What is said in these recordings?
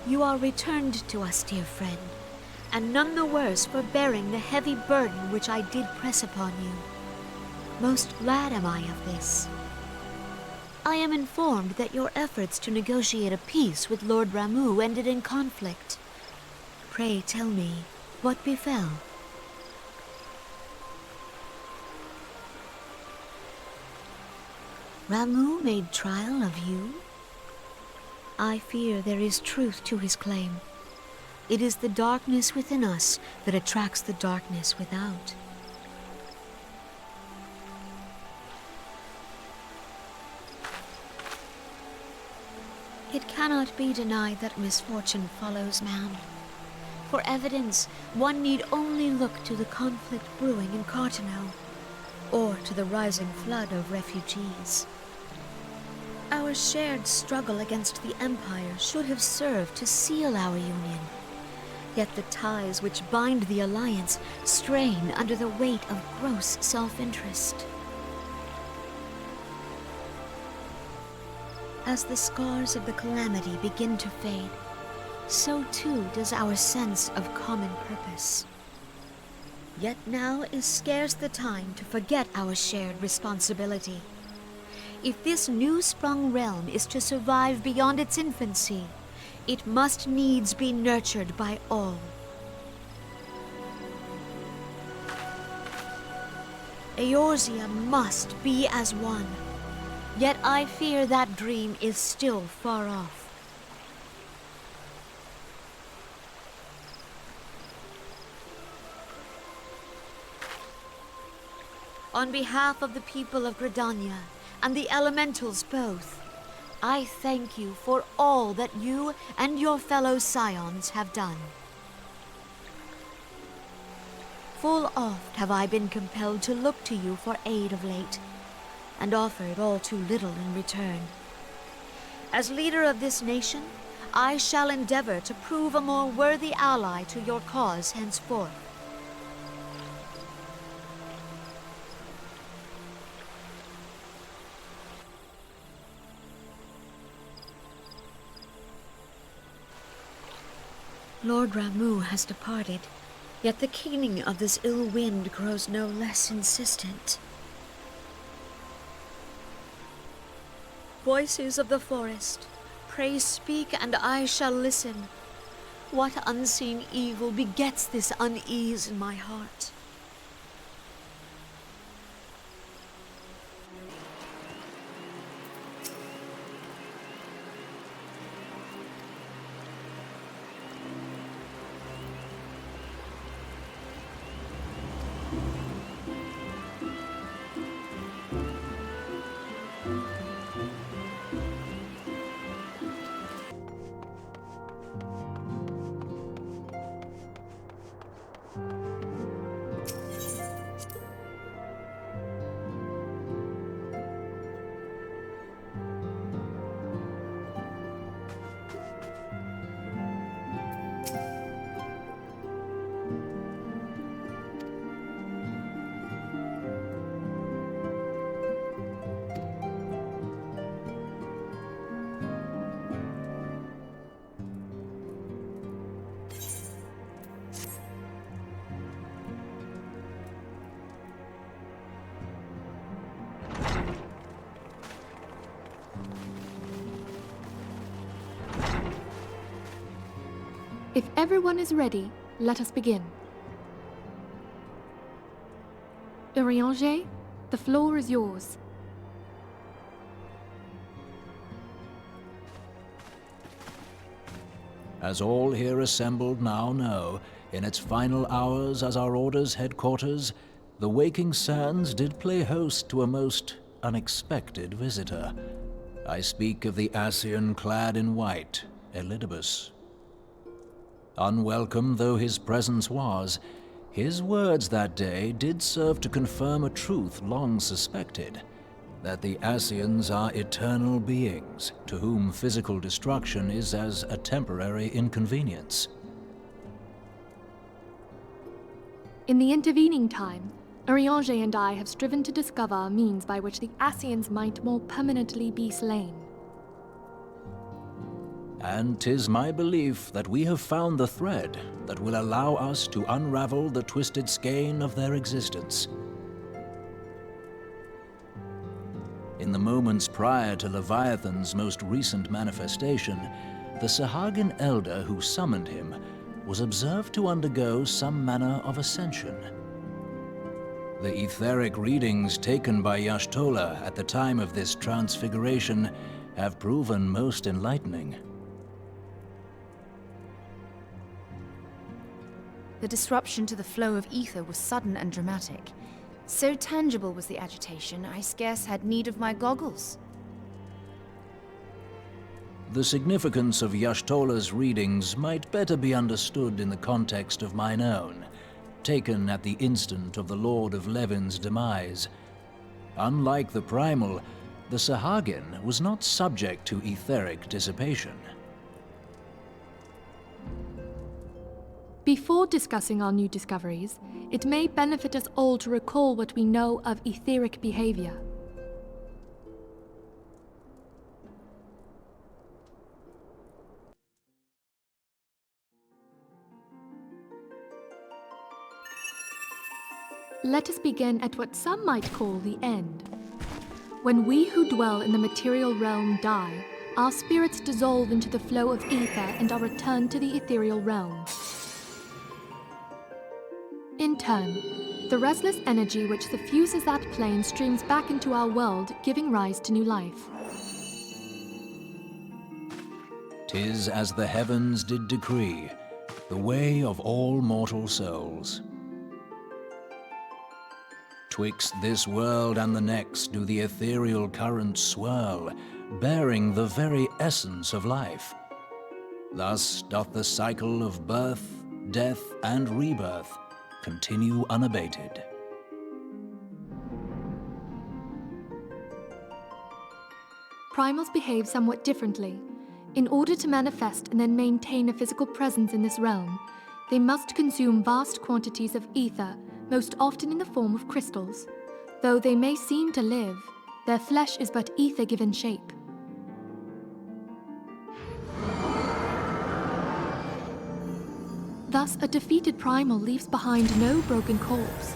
You are returned to us, dear friend, and none the worse for bearing the heavy burden which I did press upon you. Most glad am I of this. I am informed that your efforts to negotiate a peace with Lord Ramuh ended in conflict. Pray tell me, what befell? Ramuh made trial of you? I fear there is truth to his claim. It is the darkness within us that attracts the darkness without. It cannot be denied that misfortune follows man. For evidence, one need only look to the conflict brewing in Cartano, or to the rising flood of refugees. Our shared struggle against the Empire should have served to seal our union. Yet the ties which bind the Alliance strain under the weight of gross self-interest. As the scars of the Calamity begin to fade, so too does our sense of common purpose. Yet now is scarce the time to forget our shared responsibility. If this new-sprung realm is to survive beyond its infancy, it must needs be nurtured by all. Eorzea must be as one. Yet I fear that dream is still far off. On behalf of the people of Gridania and the elementals both, I thank you for all that you and your fellow scions have done. Full oft have I been compelled to look to you for aid of late, and offered all too little in return. As leader of this nation, I shall endeavor to prove a more worthy ally to your cause henceforth. Lord Ramuh has departed, yet the keening of this ill wind grows no less insistent. Voices of the forest, pray speak and I shall listen. What unseen evil begets this unease in my heart? If everyone is ready, let us begin. Eorzea, the floor is yours. As all here assembled now know, in its final hours as our Order's headquarters, the Waking Sands did play host to a most unexpected visitor. I speak of the Ascian clad in white, Elidibus. Unwelcome though his presence was, his words that day did serve to confirm a truth long suspected, that the Ascians are eternal beings, to whom physical destruction is as a temporary inconvenience. In the intervening time, Eorzea and I have striven to discover a means by which the Ascians might more permanently be slain. And 'tis my belief that we have found the thread that will allow us to unravel the twisted skein of their existence. In the moments prior to Leviathan's most recent manifestation, the Sahagin elder who summoned him was observed to undergo some manner of ascension. The etheric readings taken by Y'shtola at the time of this transfiguration have proven most enlightening. The disruption to the flow of ether was sudden and dramatic. So tangible was the agitation, I scarce had need of my goggles. The significance of Y'shtola's readings might better be understood in the context of mine own, taken at the instant of the Lord of Levin's demise. Unlike the primal, the Sahagin was not subject to etheric dissipation. Before discussing our new discoveries, it may benefit us all to recall what we know of etheric behavior. Let us begin at what some might call the end. When we who dwell in the material realm die, our spirits dissolve into the flow of ether and are returned to the ethereal realm. In turn, the restless energy which suffuses that plane streams back into our world, giving rise to new life. 'Tis as the heavens did decree, the way of all mortal souls. Twixt this world and the next do the ethereal currents swirl, bearing the very essence of life. Thus doth the cycle of birth, death, and rebirth continue unabated. Primals behave somewhat differently. In order to manifest and then maintain a physical presence in this realm, they must consume vast quantities of ether, most often in the form of crystals. Though they may seem to live, their flesh is but ether given shape. Thus, a defeated primal leaves behind no broken corpse.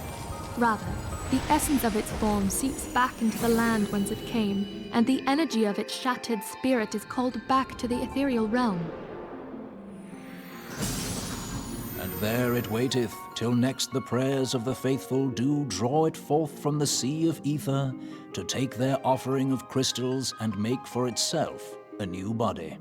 Rather, the essence of its form seeps back into the land whence it came, and the energy of its shattered spirit is called back to the ethereal realm. And there it waiteth, till next the prayers of the faithful do draw it forth from the sea of ether, to take their offering of crystals and make for itself a new body.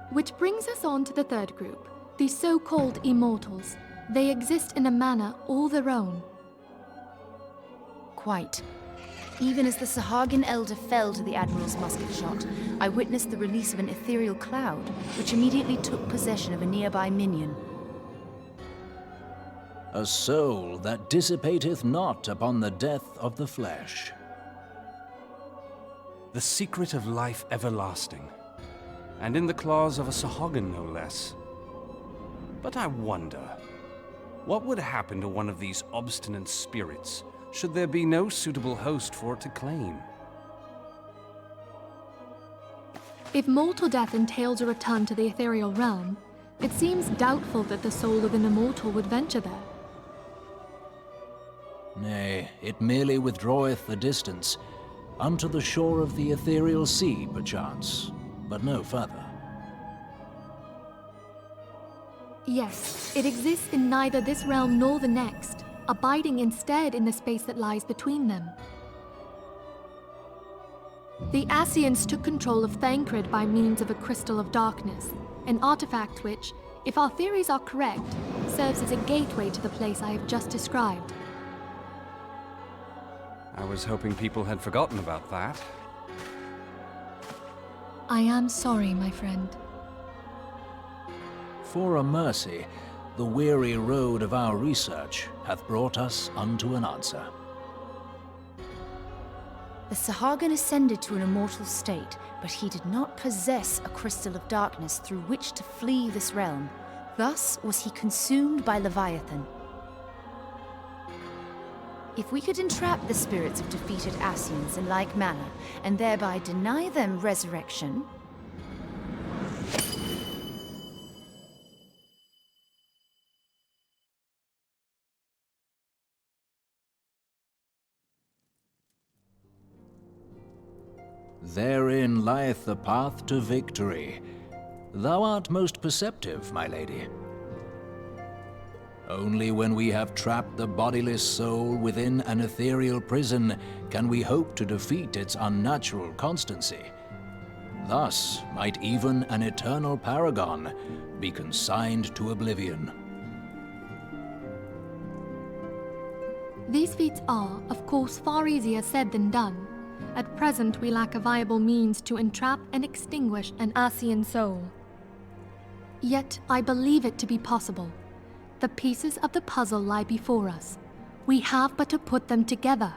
Which brings us on to the third group, the so-called immortals. They exist in a manner all their own. Quite. Even as the Sahagin elder fell to the Admiral's musket shot, I witnessed the release of an ethereal cloud, which immediately took possession of a nearby minion. A soul that dissipateth not upon the death of the flesh. The secret of life everlasting, and in the claws of a Sahagin no less. But I wonder, what would happen to one of these obstinate spirits should there be no suitable host for it to claim? If mortal death entails a return to the ethereal realm, it seems doubtful that the soul of an immortal would venture there. Nay, it merely withdraweth the distance, unto the shore of the ethereal sea, perchance, but no further. Yes, it exists in neither this realm nor the next, abiding instead in the space that lies between them. The Ascians took control of Thancred by means of a crystal of darkness, an artifact which, if our theories are correct, serves as a gateway to the place I have just described. I was hoping people had forgotten about that. I am sorry, my friend. For a mercy, the weary road of our research hath brought us unto an answer. The Sahagin ascended to an immortal state, but he did not possess a crystal of darkness through which to flee this realm. Thus was he consumed by Leviathan. If we could entrap the spirits of defeated Ascians in like manner, and thereby deny them resurrection... Therein lieth the path to victory. Thou art most perceptive, my lady. Only when we have trapped the bodiless soul within an ethereal prison can we hope to defeat its unnatural constancy. Thus might even an eternal paragon be consigned to oblivion. These feats are, of course, far easier said than done. At present, we lack a viable means to entrap and extinguish an Ascian soul. Yet, I believe it to be possible. The pieces of the puzzle lie before us. We have but to put them together.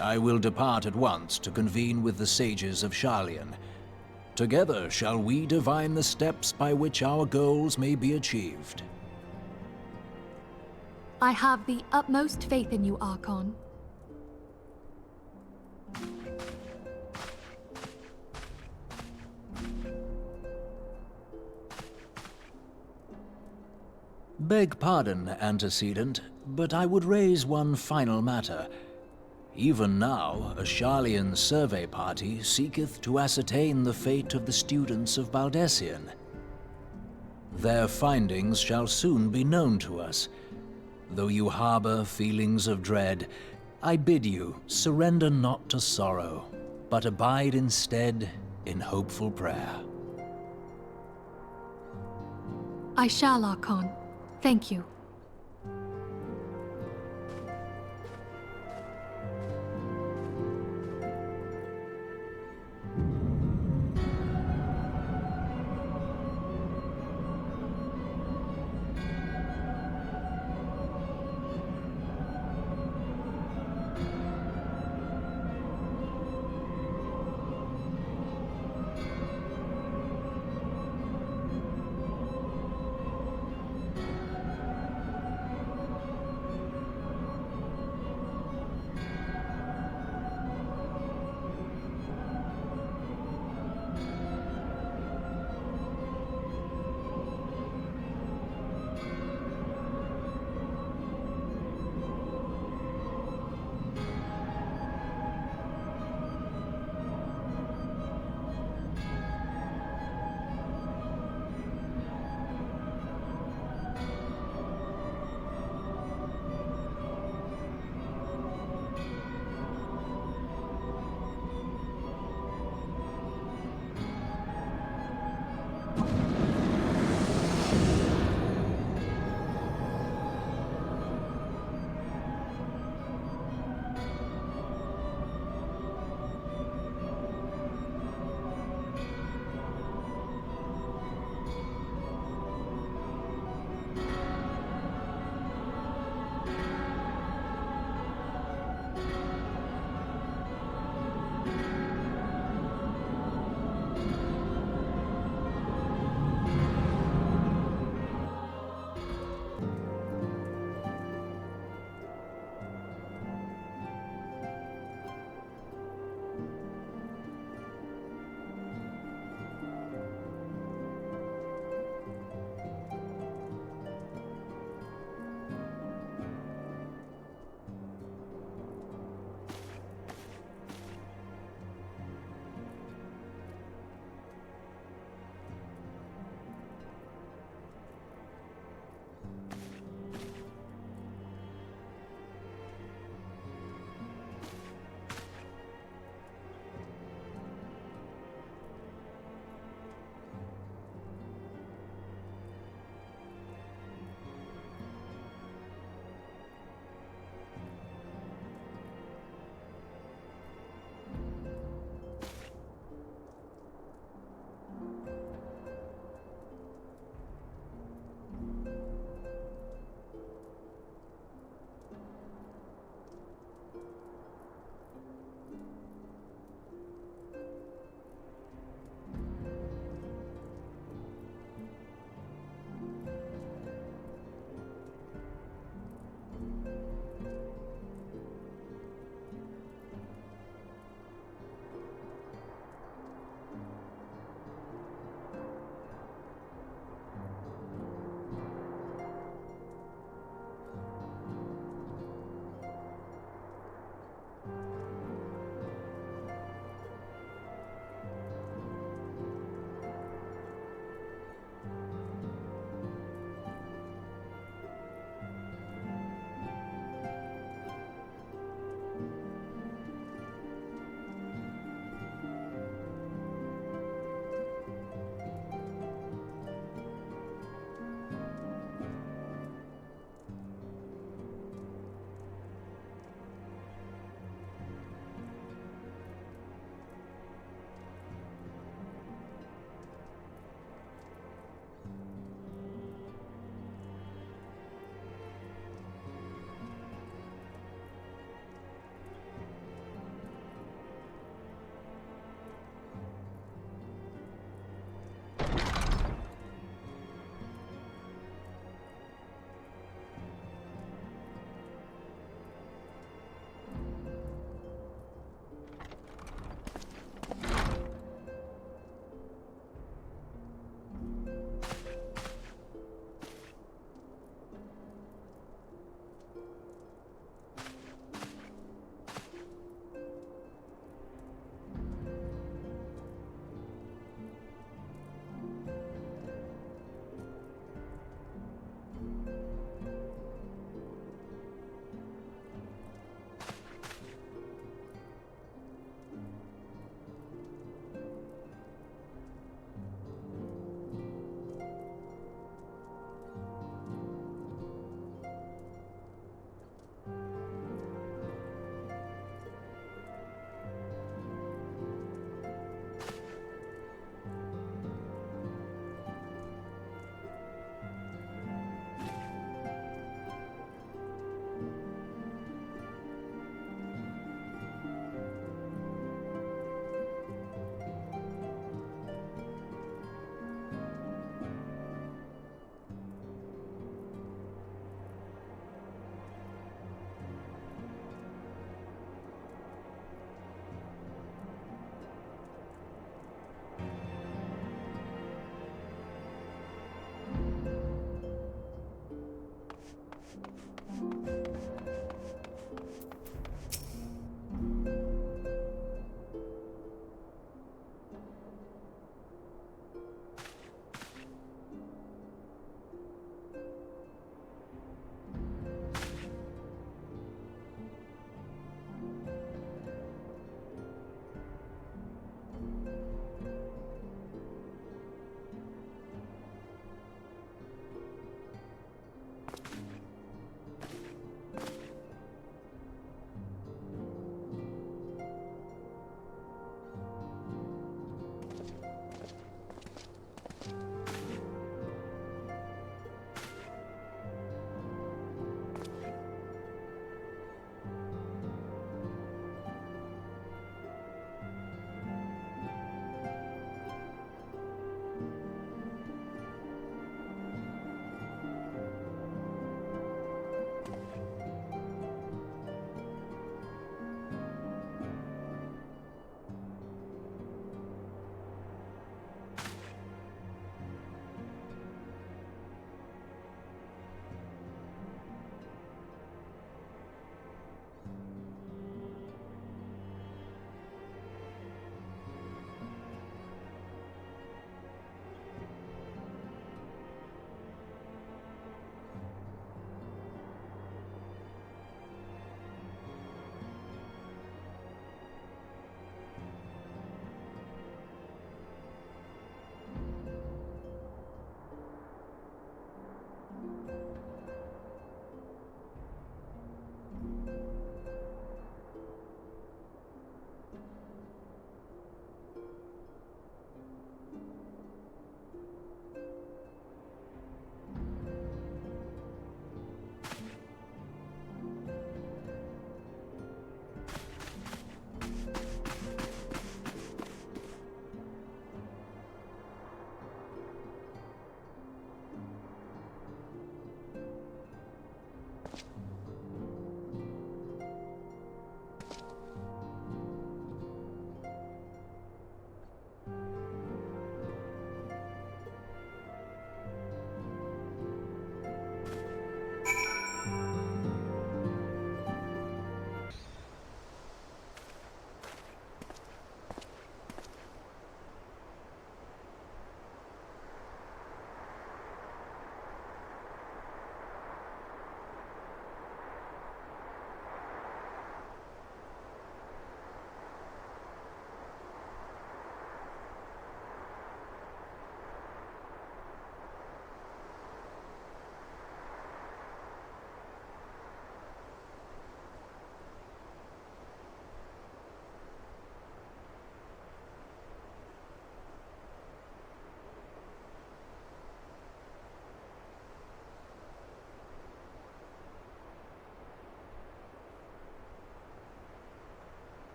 I will depart at once to convene with the sages of Garlean. Together shall we divine the steps by which our goals may be achieved. I have the utmost faith in you, Archon. Beg pardon, antecedent, but I would raise one final matter. Even now, a Garlean survey party seeketh to ascertain the fate of the students of Baldessian. Their findings shall soon be known to us. Though you harbor feelings of dread, I bid you surrender not to sorrow, but abide instead in hopeful prayer. I shall, Archon. Thank you.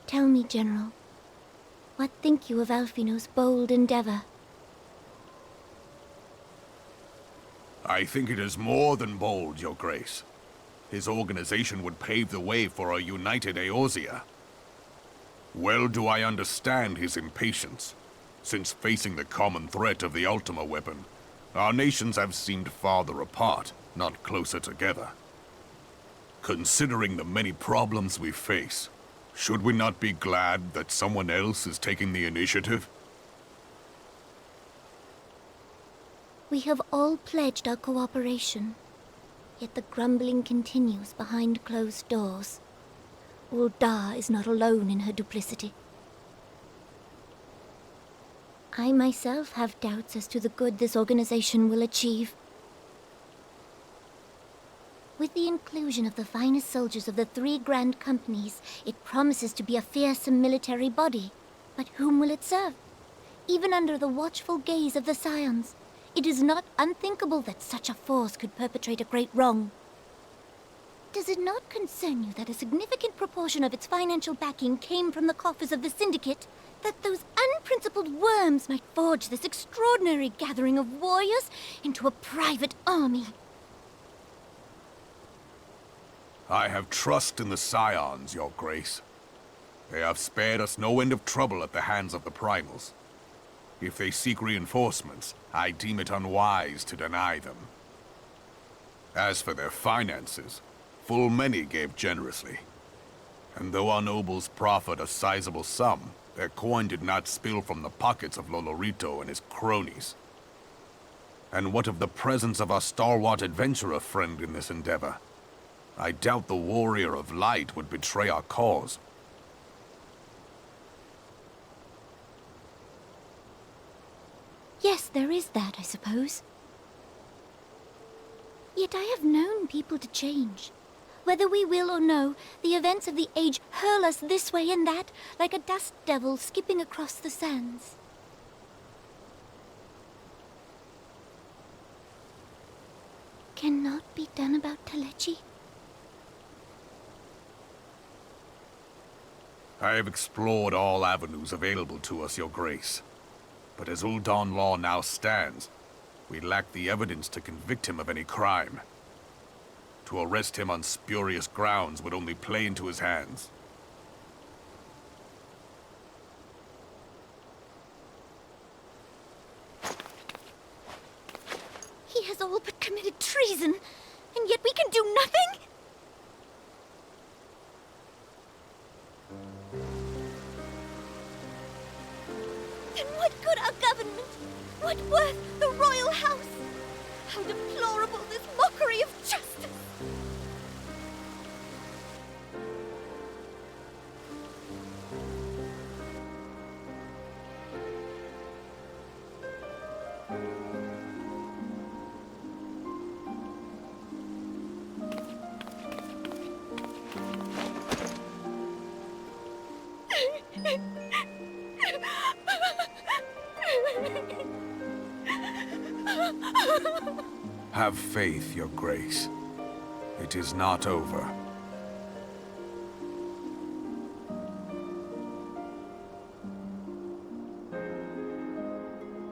Tell me, General, what think you of Alfino's bold endeavor? I think it is more than bold, Your Grace. His organization would pave the way for a united Eorzea. Well do I understand his impatience. Since facing the common threat of the Ultima weapon, our nations have seemed farther apart, not closer together. Considering the many problems we face, should we not be glad that someone else is taking the initiative? We have all pledged our cooperation, yet the grumbling continues behind closed doors. Ul'dah is not alone in her duplicity. I myself have doubts as to the good this organization will achieve. With the inclusion of the finest soldiers of the 3 grand companies, it promises to be a fearsome military body. But whom will it serve? even under the watchful gaze of the Scions. It is not unthinkable that such a force could perpetrate a great wrong. Does it not concern you that a significant proportion of its financial backing came from the coffers of the Syndicate? That those unprincipled worms might forge this extraordinary gathering of warriors into a private army? I have trust in the Scions, Your Grace. They have spared us no end of trouble at the hands of the primals. If they seek reinforcements, I deem it unwise to deny them. As for their finances, full many gave generously. And though our nobles proffered a sizable sum, their coin did not spill from the pockets of Lolorito and his cronies. And what of the presence of our stalwart adventurer friend in this endeavor? I doubt the Warrior of Light would betray our cause. Yes, there is that, I suppose. Yet I have known people to change. Whether we will or no, the events of the age hurl us this way and that, like a dust devil skipping across the sands. Cannot be done about Telechi? I have explored all avenues available to us, Your Grace. But as Ul'Dan law now stands, we lack the evidence to convict him of any crime. To arrest him on spurious grounds would only play into his hands. He has all but committed treason, and yet we can do nothing? Then what good our government? What worth the royal house? How deplorable this mockery of justice! Have faith, Your Grace. It is not over.